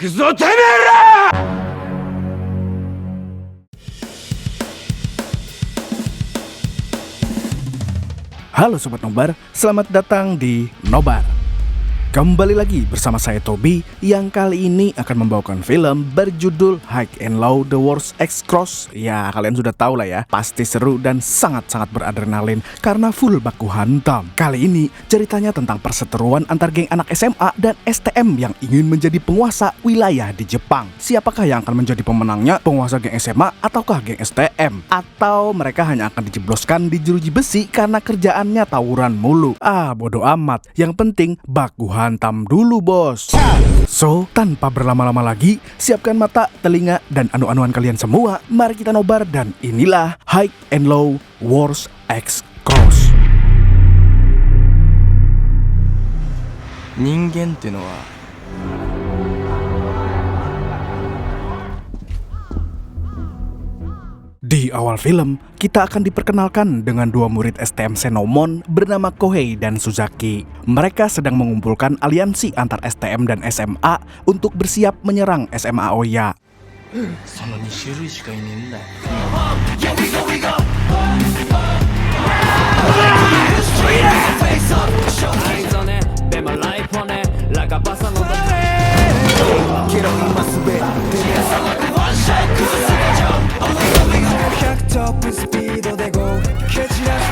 くぞてめえら！ Halo Sobat Nobar, selamat datang di Nobar. Kembali lagi bersama saya Tobi yang kali ini akan membawakan film berjudul High and Low The Wars X Cross. Ya kalian sudah tahu lah ya, pasti seru dan sangat-sangat beradrenalin karena full baku hantam. Kali ini ceritanya tentang perseteruan antar geng anak SMA dan STM yang ingin menjadi penguasa wilayah di Jepang. Siapakah yang akan menjadi pemenangnya, penguasa geng SMA ataukah geng STM? Atau mereka hanya akan dijebloskan di jeruji besi karena kerjaannya tawuran mulu? Bodo amat, yang penting baku hantam dulu bos. So, tanpa berlama-lama lagi, siapkan mata, telinga, dan anu-anuan kalian semua. Mari kita nobar dan inilah High and Low Wars X Cross. 人間ってのは Di awal film, kita akan diperkenalkan dengan dua murid STM Senomon bernama Kohei dan Suzaki. Mereka sedang mengumpulkan aliansi antar STM dan SMA untuk bersiap menyerang SMA Aoya. その2種類しかいねえんだよ トップスピードで GO 蹴散らす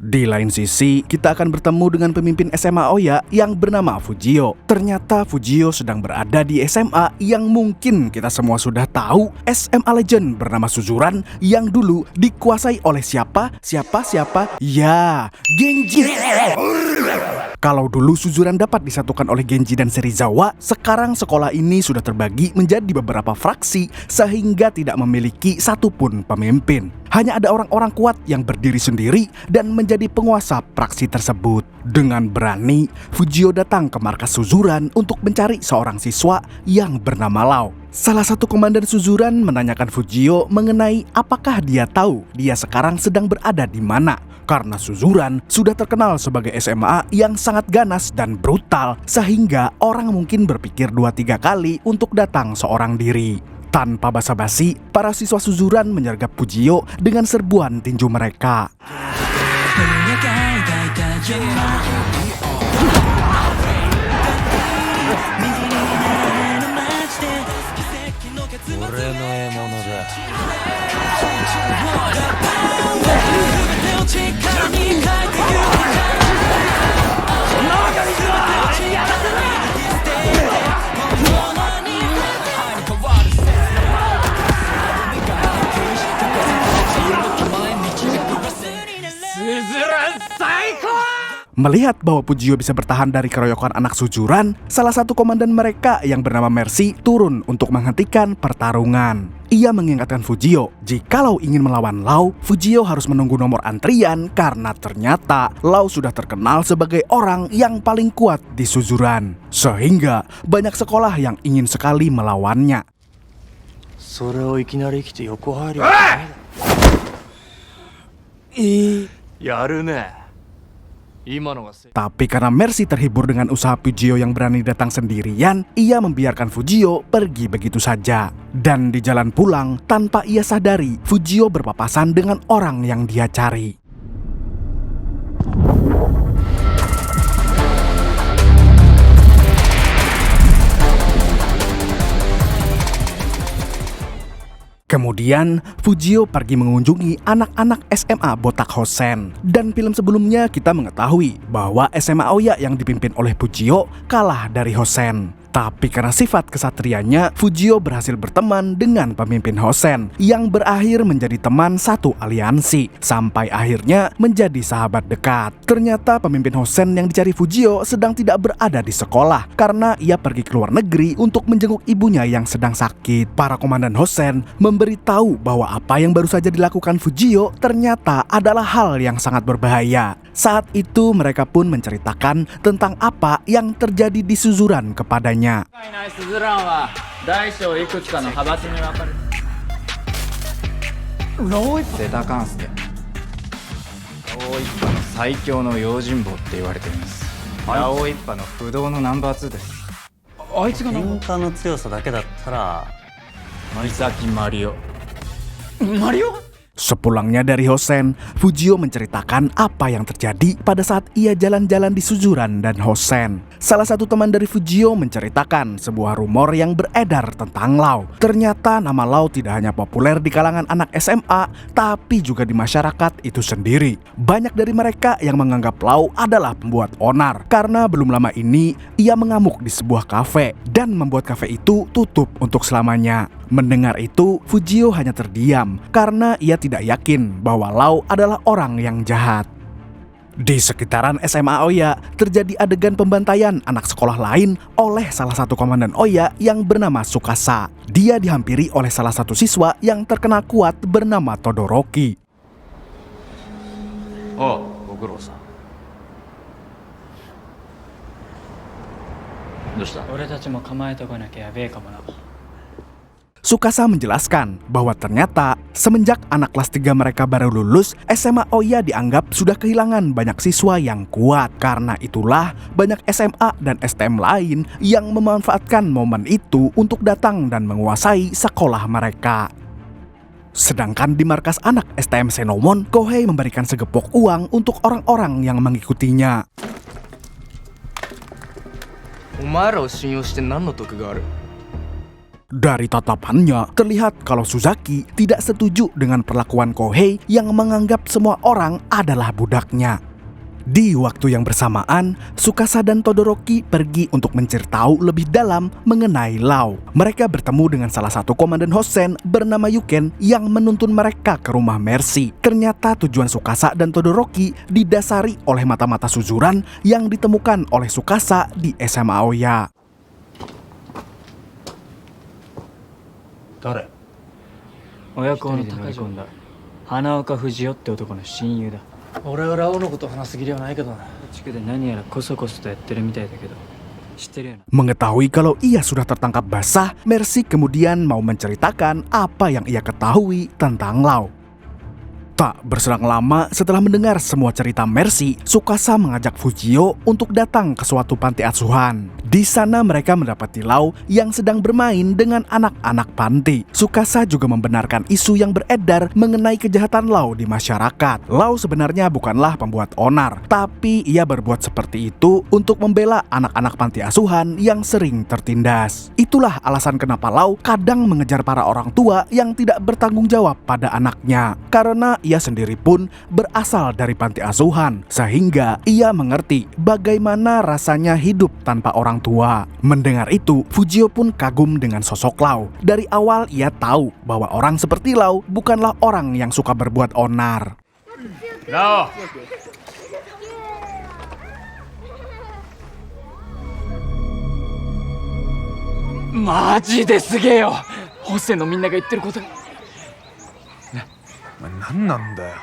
Di lain sisi, kita akan bertemu dengan pemimpin SMA Aoya yang bernama Fujio. Ternyata Fujio sedang berada di SMA yang mungkin kita semua sudah tahu, SMA legend bernama Suzuran yang dulu dikuasai oleh siapa? Ya, Genji. Kalau dulu Suzuran dapat disatukan oleh Genji dan Serizawa, sekarang sekolah ini sudah terbagi menjadi beberapa fraksi sehingga tidak memiliki satupun pemimpin. Hanya ada orang-orang kuat yang berdiri sendiri dan menjadi penguasa fraksi tersebut. Dengan berani, Fujio datang ke markas Suzuran untuk mencari seorang siswa yang bernama Lau. Salah satu komandan Suzuran menanyakan Fujio mengenai apakah dia tahu dia sekarang sedang berada di mana. Karena Suzuran sudah terkenal sebagai SMA yang sangat ganas dan brutal, sehingga orang mungkin berpikir 2-3 kali untuk datang seorang diri. Tanpa basa-basi, para siswa Suzuran menyergap Fujio dengan serbuan tinju mereka. Melihat bahwa Fujio bisa bertahan dari keroyokan anak Suzuran, salah satu komandan mereka yang bernama Mercy turun untuk menghentikan pertarungan. Ia mengingatkan Fujio, jikalau ingin melawan Lau, Fujio harus menunggu nomor antrian karena ternyata Lau sudah terkenal sebagai orang yang paling kuat di Suzuran. Sehingga banyak sekolah yang ingin sekali melawannya. それをいきなり来て横入りやるね Tapi karena Mercy terhibur dengan usaha Fujio yang berani datang sendirian, ia membiarkan Fujio pergi begitu saja. Dan di jalan pulang, tanpa ia sadari, Fujio berpapasan dengan orang yang dia cari. Kemudian, Fujio pergi mengunjungi anak-anak SMA Botak Hosen. Dan film sebelumnya kita mengetahui bahwa SMA Aoya yang dipimpin oleh Fujio kalah dari Hosen. Tapi karena sifat kesatrianya, Fujio berhasil berteman dengan pemimpin Hosen yang berakhir menjadi teman satu aliansi sampai akhirnya menjadi sahabat dekat. Ternyata pemimpin Hosen yang dicari Fujio sedang tidak berada di sekolah karena ia pergi ke luar negeri untuk menjenguk ibunya yang sedang sakit. Para komandan Hosen memberitahu bahwa apa yang baru saja dilakukan Fujio ternyata adalah hal yang sangat berbahaya. Saat itu mereka pun menceritakan tentang apa yang terjadi di Suzuran kepadanya. スズランは大小いくつかの派閥に分かれる。ゼタカンスケ王一派の最強の用心棒って言われています。ラオウ一派の不動のナンバー2です。あいつが喧嘩の強さだけだったら三崎マリオ。マリオ Sepulangnya dari Hosen, Fujio menceritakan apa yang terjadi pada saat ia jalan-jalan di Suzuran dan Hosen. Salah satu teman dari Fujio menceritakan sebuah rumor yang beredar tentang Lau. Ternyata nama Lau tidak hanya populer di kalangan anak SMA, tapi juga di masyarakat itu sendiri. Banyak dari mereka yang menganggap Lau adalah pembuat onar, karena belum lama ini ia mengamuk di sebuah kafe dan membuat kafe itu tutup untuk selamanya. Mendengar itu, Fujio hanya terdiam karena ia tidak yakin bahwa Lau adalah orang yang jahat. Di sekitaran SMA Oya, terjadi adegan pembantaian anak sekolah lain oleh salah satu komandan Oya yang bernama Tsukasa. Dia dihampiri oleh salah satu siswa yang terkenal kuat bernama Todoroki. Oh, Gogoro-san. どうした？俺たちも構えとかなきゃやべえかもな。 Tsukasa menjelaskan bahwa ternyata semenjak anak kelas 3 mereka baru lulus, SMA Oya dianggap sudah kehilangan banyak siswa yang kuat. Karena itulah banyak SMA dan STM lain yang memanfaatkan momen itu untuk datang dan menguasai sekolah mereka. Sedangkan di markas anak STM Senomon, Kohei memberikan segepok uang untuk orang-orang yang mengikutinya. お前らを信用して何の得がある？ Dari tatapannya, terlihat kalau Suzaki tidak setuju dengan perlakuan Kohei yang menganggap semua orang adalah budaknya. Di waktu yang bersamaan, Tsukasa dan Todoroki pergi untuk mencari tahu lebih dalam mengenai Lau. Mereka bertemu dengan salah satu komandan Hosen bernama Yuken yang menuntun mereka ke rumah Mercy. Ternyata tujuan Tsukasa dan Todoroki didasari oleh mata-mata Suzuran yang ditemukan oleh Tsukasa di SMA Oya. 誰？親子に乗り込んだ花岡不二夫って男の親友だ。俺はラオウのこと話すぎりはないけどな。地区で何やらコソコソとやってるみたいだけど知ってるよな。 Mengetahui kalau ia sudah tertangkap basah, Mercy kemudian mau menceritakan apa yang ia ketahui tentang Lau. Tak berselang lama setelah mendengar semua cerita Mercy, Tsukasa mengajak Fujio untuk datang ke suatu panti asuhan. Di sana mereka mendapati Lau yang sedang bermain dengan anak-anak panti. Tsukasa juga membenarkan isu yang beredar mengenai kejahatan Lau di masyarakat. Lau sebenarnya bukanlah pembuat onar, tapi ia berbuat seperti itu untuk membela anak-anak panti asuhan yang sering tertindas. Itulah alasan kenapa Lau kadang mengejar para orang tua yang tidak bertanggung jawab pada anaknya. Karena ia sendiri pun berasal dari panti asuhan, sehingga ia mengerti bagaimana rasanya hidup tanpa orang tua. Mendengar itu, Fujio pun kagum dengan sosok Lau. Dari awal ia tahu bahwa orang seperti Lau bukanlah orang yang suka berbuat onar. Lau! マジですげえよ。ホセのみんなが言ってることが。何なんだよ。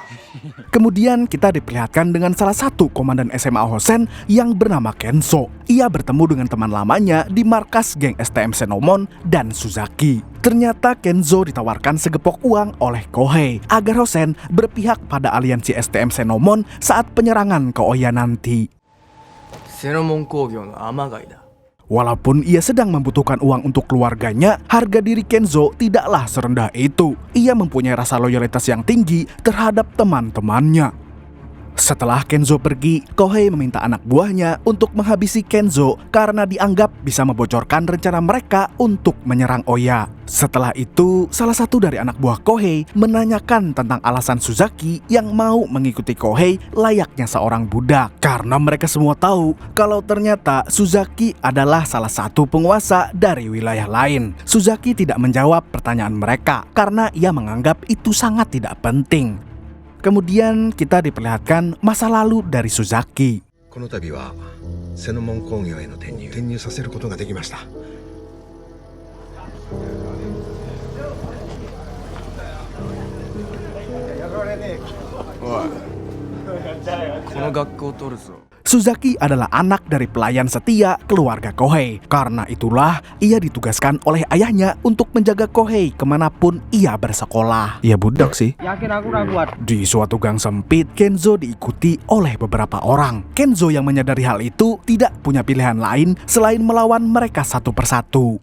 Kemudian kita diperlihatkan dengan salah satu komandan SMA Hosen yang bernama Kenzo. Ia bertemu dengan teman lamanya di markas geng STM Senomon dan Suzaki. Ternyata Kenzo ditawarkan segepok uang oleh Kohei agar Hosen berpihak pada aliansi STM Senomon saat penyerangan ke Oya nanti. セノモン工業の天貝だ。 Walaupun ia sedang membutuhkan uang untuk keluarganya, harga diri Kenzo tidaklah serendah itu. Ia mempunyai rasa loyalitas yang tinggi terhadap teman-temannya. Setelah Kenzo pergi, Kohei meminta anak buahnya untuk menghabisi Kenzo karena dianggap bisa membocorkan rencana mereka untuk menyerang Oya. Setelah itu, salah satu dari anak buah Kohei menanyakan tentang alasan Suzaki yang mau mengikuti Kohei layaknya seorang budak. Karena mereka semua tahu kalau ternyata Suzaki adalah salah satu penguasa dari wilayah lain. Suzaki tidak menjawab pertanyaan mereka karena ia menganggap itu sangat tidak penting. Kemudian kita diperlihatkan masa lalu dari Suzaki. この度はセノモン工業への転入させることができました。おい、この学校取るぞ。Suzaki adalah anak dari pelayan setia keluarga Kohei. Karena itulah ia ditugaskan oleh ayahnya untuk menjaga Kohei kemanapun ia bersekolah. Ia budak sih. Di suatu gang sempit, Kenzo diikuti oleh beberapa orang. Kenzo yang menyadari hal itu tidak punya pilihan lain selain melawan mereka satu persatu.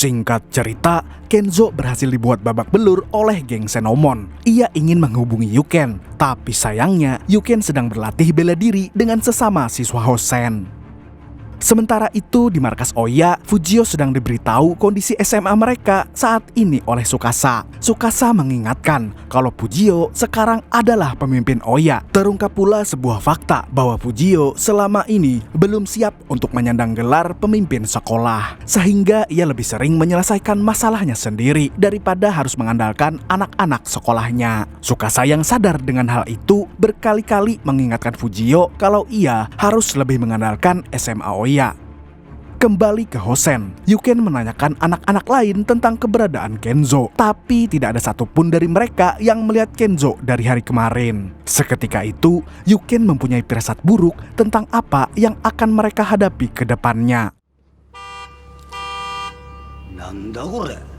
Singkat cerita, Kenzo berhasil dibuat babak belur oleh geng Senomon. Ia ingin menghubungi Yuken, tapi sayangnya Yuken sedang berlatih bela diri dengan sesama siswa Hosen. Sementara itu di markas Oya, Fujio sedang diberitahu kondisi SMA mereka saat ini oleh Tsukasa. Tsukasa mengingatkan kalau Fujio sekarang adalah pemimpin Oya. Terungkap pula sebuah fakta bahwa Fujio selama ini belum siap untuk menyandang gelar pemimpin sekolah. Sehingga ia lebih sering menyelesaikan masalahnya sendiri daripada harus mengandalkan anak-anak sekolahnya. Tsukasa yang sadar dengan hal itu berkali-kali mengingatkan Fujio kalau ia harus lebih mengandalkan SMA Oya. Kembali ke Hosen, Yuken menanyakan anak-anak lain tentang keberadaan Kenzo, tapi tidak ada satupun dari mereka yang melihat Kenzo dari hari kemarin. Seketika itu, Yuken mempunyai firasat buruk tentang apa yang akan mereka hadapi ke depannya. Nanda kore?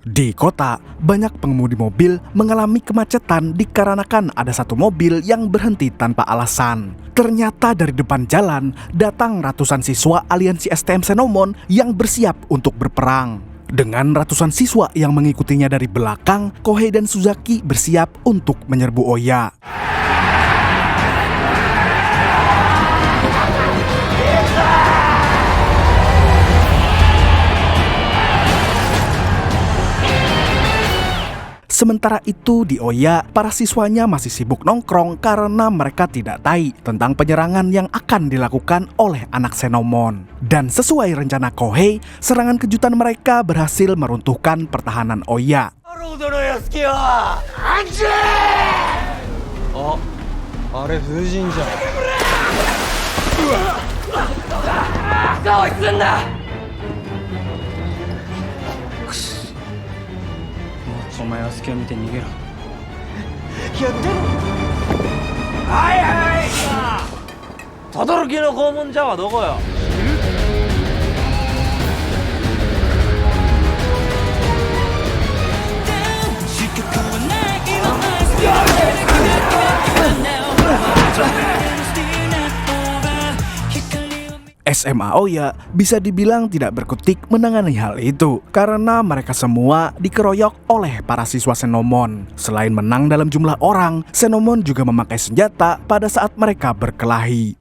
Di kota, banyak pengemudi mobil mengalami kemacetan dikarenakan ada satu mobil yang berhenti tanpa alasan. Ternyata dari depan jalan datang ratusan siswa aliansi STM Senomon yang bersiap untuk berperang. Dengan ratusan siswa yang mengikutinya dari belakang, Kohei dan Suzaki bersiap untuk menyerbu Oya. Sementara itu di Oya, para siswanya masih sibuk nongkrong karena mereka tidak tahu tentang penyerangan yang akan dilakukan oleh anak Senomon. Dan sesuai rencana Kohei, serangan kejutan mereka berhasil meruntuhkan pertahanan Oya. SMA Oya bisa dibilang tidak berkutik menangani hal itu karena mereka semua dikeroyok oleh para siswa Senomon. Selain menang dalam jumlah orang, Senomon juga memakai senjata pada saat mereka berkelahi.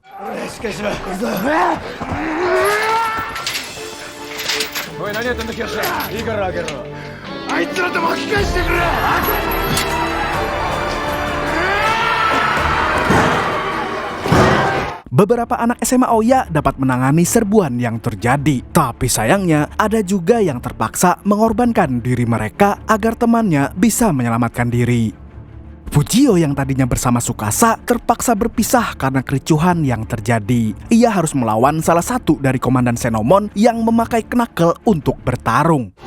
Beberapa anak SMA Oya dapat menangani serbuan yang terjadi, tapi sayangnya ada juga yang terpaksa mengorbankan diri mereka agar temannya bisa menyelamatkan diri. Fujio yang tadinya bersama Tsukasa terpaksa berpisah karena kericuhan yang terjadi. Ia harus melawan salah satu dari komandan Senomon yang memakai knuckle untuk bertarung.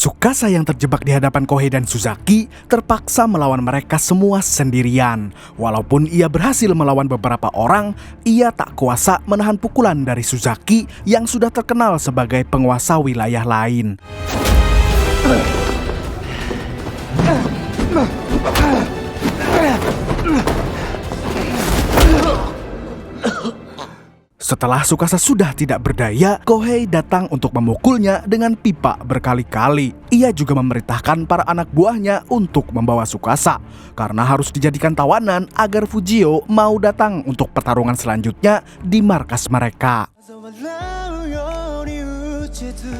Tsukasa yang terjebak di hadapan Kohei dan Suzaki terpaksa melawan mereka semua sendirian. Walaupun ia berhasil melawan beberapa orang, ia tak kuasa menahan pukulan dari Suzaki yang sudah terkenal sebagai penguasa wilayah lain. Setelah Tsukasa sudah tidak berdaya, Kohei datang untuk memukulnya dengan pipa berkali-kali. Ia juga memerintahkan para anak buahnya untuk membawa Tsukasa, karena harus dijadikan tawanan agar Fujio mau datang untuk pertarungan selanjutnya di markas mereka. 笑うように打ちつ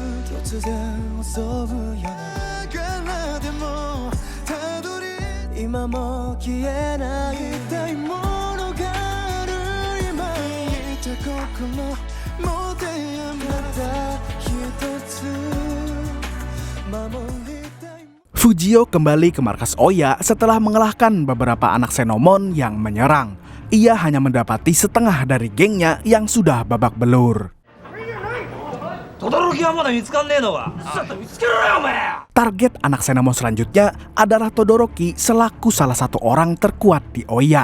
突然襲うようなからでもたどり今も消えない痛いものがある今いた心持てやまた一つ守りたい Fujio kembali ke markas Oya setelah mengalahkan beberapa anak Xenomon yang menyerang. Ia hanya mendapati setengah dari gengnya yang sudah babak belur. Target anak Xenomon selanjutnya adalah Todoroki selaku salah satu orang terkuat di Oya.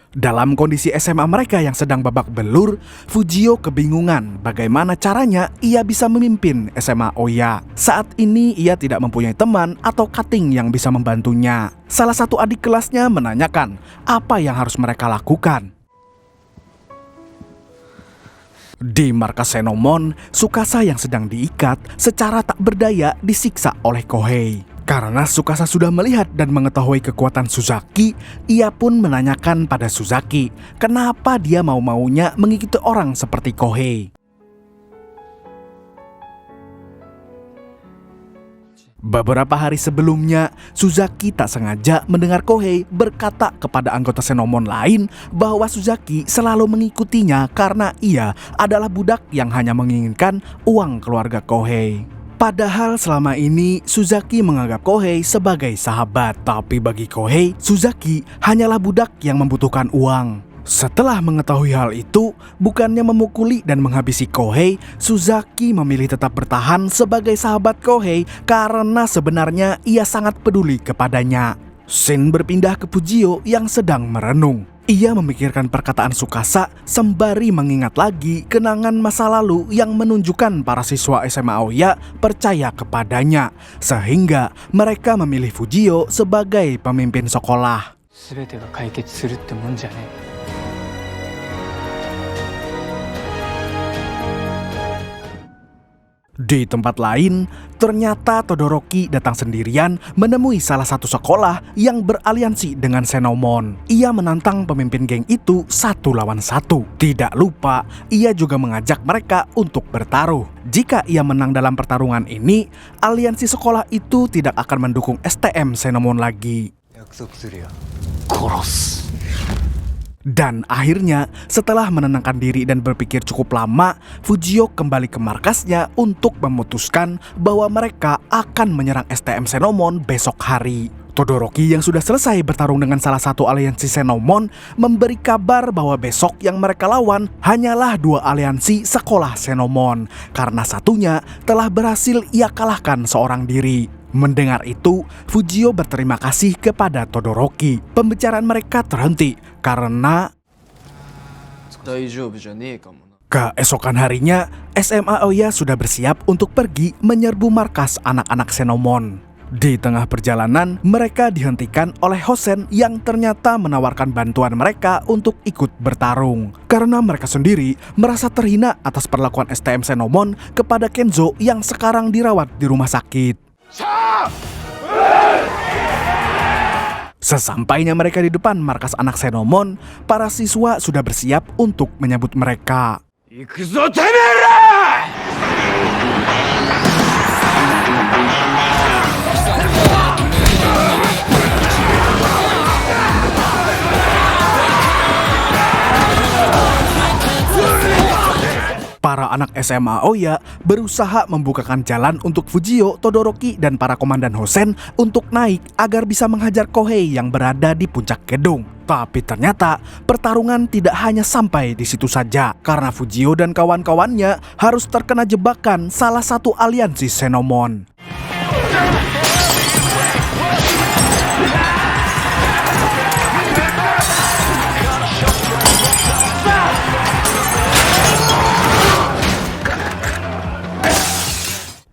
Dalam kondisi SMA mereka yang sedang babak belur, Fujio kebingungan bagaimana caranya ia bisa memimpin SMA Oya. Saat ini ia tidak mempunyai teman atau cutting yang bisa membantunya. Salah satu adik kelasnya menanyakan apa yang harus mereka lakukan. Di markas Xenomon, Tsukasa yang sedang diikat secara tak berdaya disiksa oleh Kohei. Karena Tsukasa sudah melihat dan mengetahui kekuatan Suzaki, ia pun menanyakan pada Suzaki kenapa dia mau-maunya mengikuti orang seperti Kohei. Beberapa hari sebelumnya, Suzaki tak sengaja mendengar Kohei berkata kepada anggota Xenomon lain bahwa Suzaki selalu mengikutinya karena ia adalah budak yang hanya menginginkan uang keluarga Kohei. Padahal selama ini Suzaki menganggap Kohei sebagai sahabat, tapi bagi Kohei, Suzaki hanyalah budak yang membutuhkan uang. Setelah mengetahui hal itu, bukannya memukuli dan menghabisi Kohei, Suzaki memilih tetap bertahan sebagai sahabat Kohei karena sebenarnya ia sangat peduli kepadanya. Shin berpindah ke Fujio yang sedang merenung. Ia memikirkan perkataan Tsukasa sembari mengingat lagi kenangan masa lalu yang menunjukkan para siswa SMA Oya percaya kepadanya, sehingga mereka memilih Fujio sebagai pemimpin sekolah. 全てが解決するってもんじゃねえ。 Di tempat lain, ternyata Todoroki datang sendirian menemui salah satu sekolah yang beraliansi dengan Xenomon. Ia menantang pemimpin geng itu 1 lawan 1. Tidak lupa, ia juga mengajak mereka untuk bertaruh. Jika ia menang dalam pertarungan ini, aliansi sekolah itu tidak akan mendukung STM Xenomon lagi. Dan akhirnya, setelah menenangkan diri dan berpikir cukup lama, Fujio kembali ke markasnya untuk memutuskan bahwa mereka akan menyerang STM Xenomon besok hari. Todoroki yang sudah selesai bertarung dengan salah satu aliansi Xenomon memberi kabar bahwa besok yang mereka lawan hanyalah 2 aliansi sekolah Xenomon, karena satunya telah berhasil ia kalahkan seorang diri. Mendengar itu, Fujio berterima kasih kepada Todoroki. Pembicaraan mereka terhenti karena keesokan harinya SMA Oya sudah bersiap untuk pergi menyerbu markas anak-anak Xenomon. Di tengah perjalanan, mereka dihentikan oleh Hosen yang ternyata menawarkan bantuan mereka untuk ikut bertarung. Karena mereka sendiri merasa terhina atas perlakuan STM Xenomon kepada Kenzo yang sekarang dirawat di rumah sakit. Sesampainya mereka di depan markas anak Xenomon, para siswa sudah bersiap untuk menyambut mereka. Ikuzo temera! Para anak SMA Oya berusaha membukakan jalan untuk Fujio, Todoroki, dan para komandan Hosen untuk naik agar bisa menghajar Kohei yang berada di puncak gedung. Tapi ternyata pertarungan tidak hanya sampai di situ saja, karena Fujio dan kawan-kawannya harus terkena jebakan salah satu aliansi Xenomon.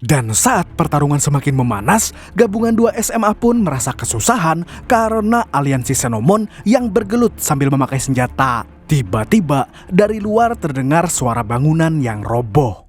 Dan saat pertarungan semakin memanas, gabungan dua SMA pun merasa kesusahan karena aliansi Xenomon yang bergelut sambil memakai senjata. Tiba-tiba dari luar terdengar suara bangunan yang roboh.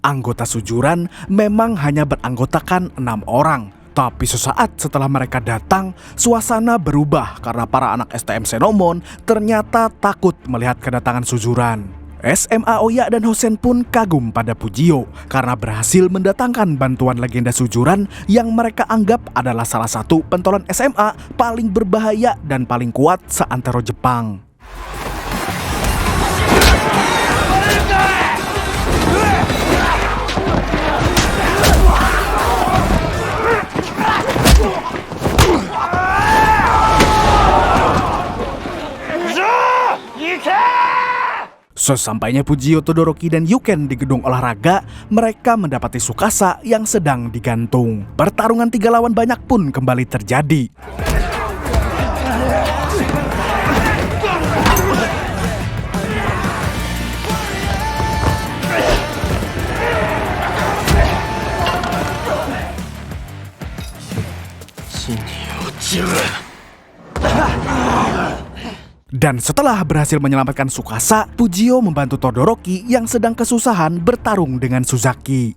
Anggota Sujuran memang hanya beranggotakan 6 orang. Tapi sesaat setelah mereka datang, suasana berubah karena para anak STM Xenomon ternyata takut melihat kedatangan Sujuran. SMA Oya dan Hosen pun kagum pada Fujio karena berhasil mendatangkan bantuan legenda Sujuran yang mereka anggap adalah salah satu pentolan SMA paling berbahaya dan paling kuat seantero Jepang. Sesampainya Fujio, Todoroki, dan Yuken di gedung olahraga, mereka mendapati Tsukasa yang sedang digantung. Pertarungan 3 lawan banyak pun kembali terjadi. Dan setelah berhasil menyelamatkan Tsukasa, Fujio membantu Todoroki yang sedang kesusahan bertarung dengan Suzaki.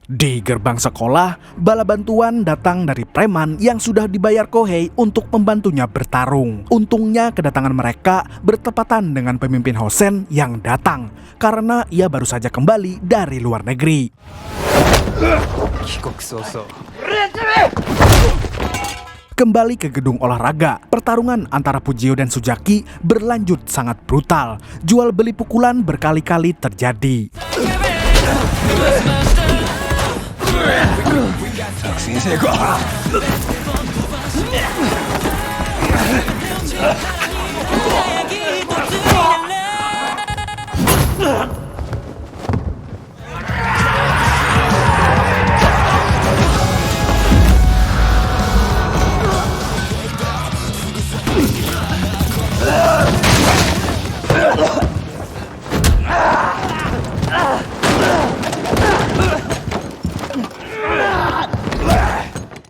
Di gerbang sekolah, bala bantuan datang dari preman yang sudah dibayar Kohei untuk membantunya bertarung. Untungnya kedatangan mereka bertepatan dengan pemimpin Hosen yang datang karena ia baru saja kembali dari luar negeri. Kembali ke gedung olahraga, pertarungan antara Fujio dan Suzaki berlanjut sangat brutal. Jual beli pukulan berkali-kali terjadi.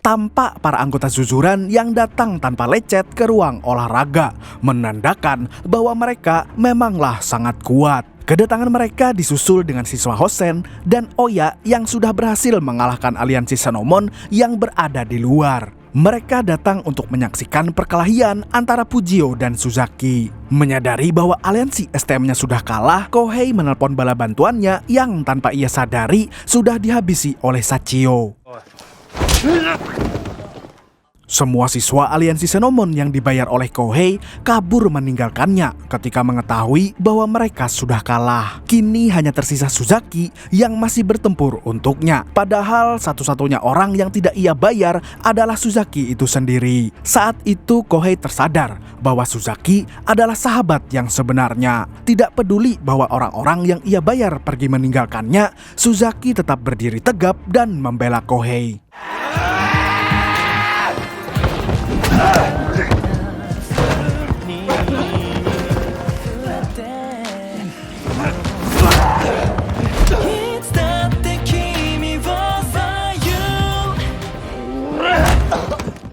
Tampak para anggota Suzuran yang datang tanpa lecet ke ruang olahraga, menandakan bahwa mereka memanglah sangat kuat. Kedatangan mereka disusul dengan siswa Hosen dan Oya yang sudah berhasil mengalahkan aliansi Xenomon yang berada di luar. Mereka datang untuk menyaksikan perkelahian antara Fujio dan Suzaki. Menyadari bahwa aliansi STM-nya sudah kalah, Kohei menelpon bala bantuannya yang tanpa ia sadari sudah dihabisi oleh Sachio. Semua siswa aliansi Xenomon yang dibayar oleh Kohei kabur meninggalkannya ketika mengetahui bahwa mereka sudah kalah. Kini hanya tersisa Suzaki yang masih bertempur untuknya. Padahal satu-satunya orang yang tidak ia bayar adalah Suzaki itu sendiri. Saat itu Kohei tersadar bahwa Suzaki adalah sahabat yang sebenarnya. Tidak peduli bahwa orang-orang yang ia bayar pergi meninggalkannya, Suzaki tetap berdiri tegap dan membela Kohei.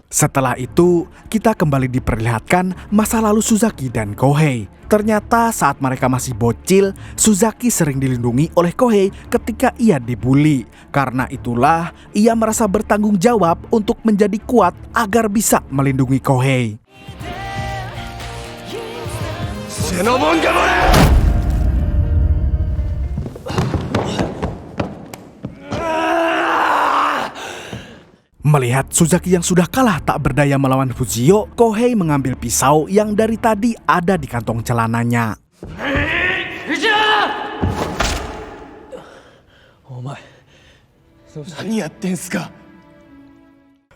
Setelah itu, kita kembali diperlihatkan masa lalu Suzaki dan Kohei. Ternyata saat mereka masih bocil, Suzaki sering dilindungi oleh Kohei ketika ia dibully. Karena itulah, ia merasa bertanggung jawab untuk menjadi kuat agar bisa melindungi Kohei. Xenomon Gamore! Melihat Suzaki yang sudah kalah tak berdaya melawan Fujio, Kohei mengambil pisau yang dari tadi ada di kantong celananya.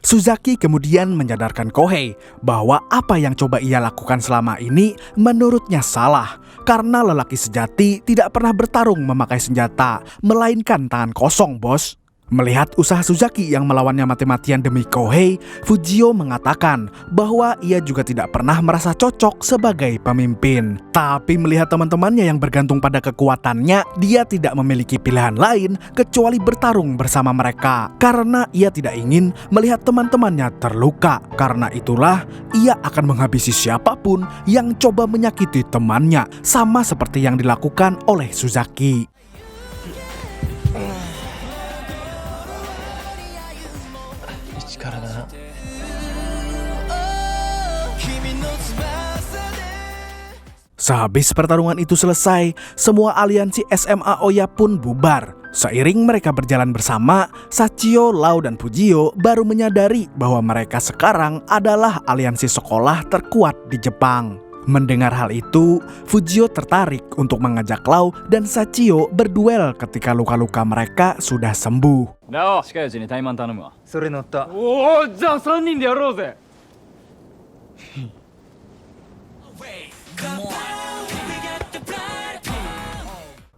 Suzaki kemudian menyadarkan Kohei bahwa apa yang coba ia lakukan selama ini menurutnya salah. Karena lelaki sejati tidak pernah bertarung memakai senjata, melainkan tangan kosong, bos. Melihat usaha Suzaki yang melawannya mati-matian demi Kohei, Fujio mengatakan bahwa ia juga tidak pernah merasa cocok sebagai pemimpin. Tapi melihat teman-temannya yang bergantung pada kekuatannya, dia tidak memiliki pilihan lain kecuali bertarung bersama mereka. Karena ia tidak ingin melihat teman-temannya terluka. Karena itulah, ia akan menghabisi siapapun yang coba menyakiti temannya, sama seperti yang dilakukan oleh Suzaki. Sehabis pertarungan itu selesai, semua aliansi SMA Oya pun bubar. Seiring mereka berjalan bersama, Sachio, Lau, dan Fujio baru menyadari bahwa mereka sekarang adalah aliansi sekolah terkuat di Jepang. Mendengar hal itu, Fujio tertarik untuk mengajak Lau dan Sachio berduel ketika luka-luka mereka sudah sembuh. ラオ、近いうちにタイマン頼むわ。それ乗った。おお、じゃあ3人でやろうぜ。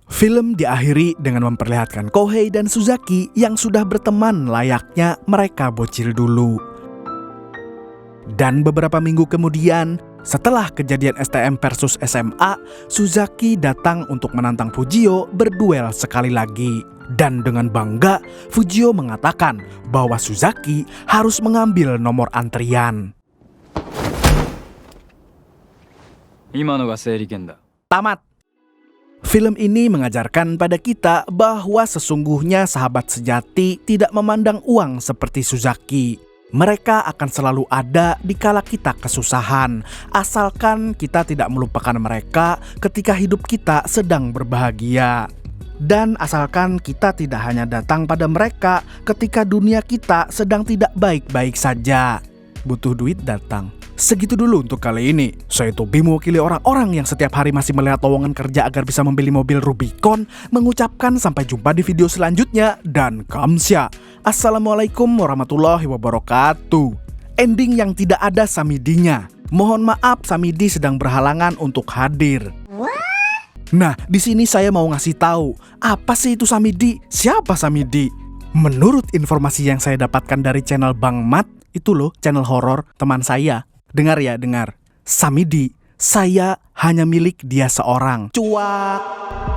Film diakhiri dengan memperlihatkan Kohei dan Suzaki yang sudah berteman layaknya mereka bocil dulu. Dan beberapa minggu kemudian, setelah kejadian STM versus SMA, Suzaki datang untuk menantang Fujio berduel sekali lagi. Dan dengan bangga, Fujio mengatakan bahwa Suzaki harus mengambil nomor antrian. 今のが整理券だ。 Tamat. Film ini mengajarkan pada kita bahwa sesungguhnya sahabat sejati tidak memandang uang seperti Suzaki. Mereka akan selalu ada di kala kita kesusahan, asalkan kita tidak melupakan mereka ketika hidup kita sedang berbahagia. Dan asalkan kita tidak hanya datang pada mereka ketika dunia kita sedang tidak baik-baik saja. Butuh duit datang. Segitu dulu untuk kali ini. Saya Tobi mewakili orang-orang yang setiap hari masih melihat lowongan kerja agar bisa membeli mobil Rubicon, mengucapkan sampai jumpa di video selanjutnya dan kamsya. Assalamualaikum warahmatullahi wabarakatuh. Ending yang tidak ada Samidinya. Mohon maaf, Samidi sedang berhalangan untuk hadir. Nah, di sini saya mau ngasih tahu, apa sih itu Samidi? Siapa Samidi? Menurut informasi yang saya dapatkan dari channel Bang Mat, itu loh channel horor teman saya. Dengar ya, dengar. Samidi, saya hanya milik dia seorang. Cuak.